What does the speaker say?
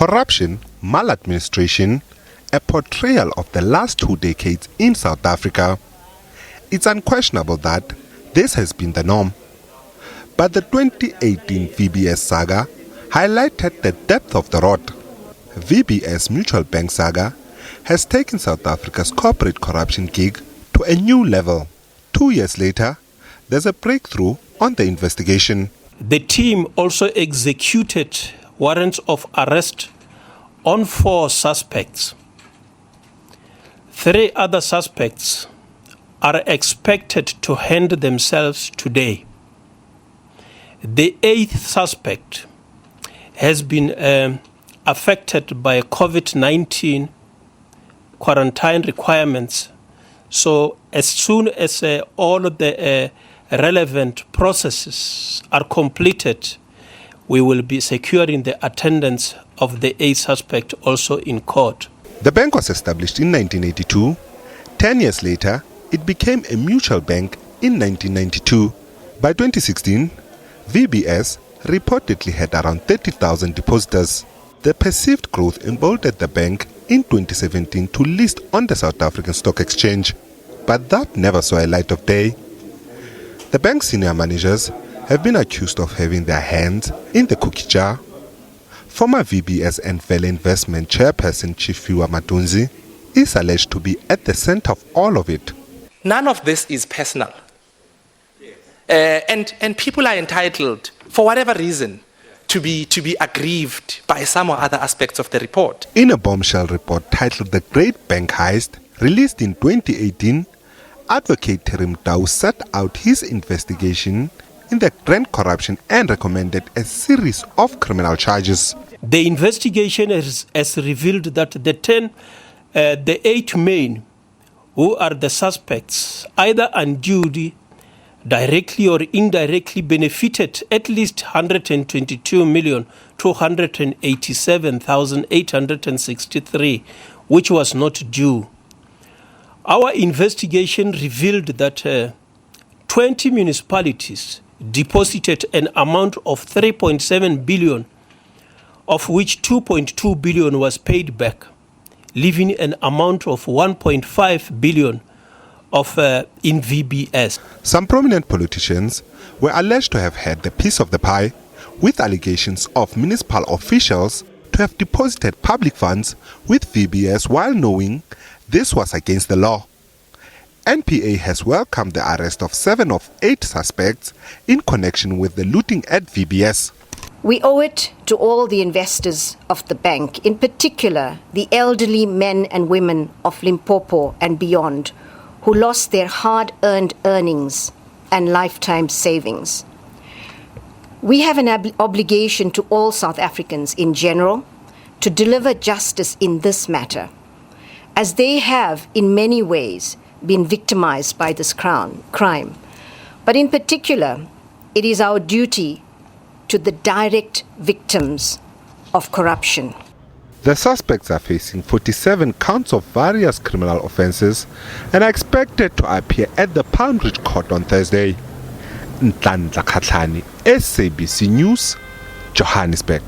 Corruption, maladministration, a portrayal of the last 2 decades in South Africa. It's unquestionable that this has been the norm. But the 2018 VBS saga highlighted the depth of the rot. VBS Mutual Bank saga has taken South Africa's corporate corruption gig to a new level. 2 years later, there's a breakthrough on the investigation. The team also executed warrants of arrest on 4 suspects. 3 other suspects are expected to hand themselves today. The 8th suspect has been affected by COVID-19 quarantine requirements. So as soon as all of the relevant processes are completed, we will be securing the attendance of the 8th suspect also in court. The bank was established in 1982. 10 years later, it became a mutual bank in 1992. By 2016, VBS reportedly had around 30,000 depositors. The perceived growth emboldened the bank in 2017 to list on the South African Stock Exchange, but that never saw a light of day. The bank's senior managers have been accused of having their hands in the cookie jar. Former VBS and Venda investment chairperson Chifiwa Matunzi is alleged to be at the center of all of it. None of this is personal. And people are entitled, for whatever reason, to be aggrieved by some or other aspects of the report. In a bombshell report titled The Great Bank Heist, released in 2018, Advocate Terim Dau set out his investigation in the grand corruption and recommended a series of criminal charges. The investigation has revealed that the 8 men who are the suspects either unduly, directly or indirectly benefited at least 122,287,863, which was not due. Our investigation revealed that 20 municipalities deposited an amount of 3.7 billion, of which 2.2 billion was paid back, leaving an amount of 1.5 billion in VBS. Some prominent politicians were alleged to have had the piece of the pie, with allegations of municipal officials to have deposited public funds with VBS while knowing this was against the law. NPA has welcomed the arrest of 7 of 8 suspects in connection with the looting at VBS. We owe it to all the investors of the bank, in particular the elderly men and women of Limpopo and beyond, who lost their hard-earned earnings and lifetime savings. We have an obligation to all South Africans in general to deliver justice in this matter, as they have in many ways been victimized by this crime. But in particular, it is our duty to the direct victims of corruption. The suspects are facing 47 counts of various criminal offences and are expected to appear at the Palm Ridge Court on Thursday. Nhlanhla Khatlani, SABC News, Johannesburg.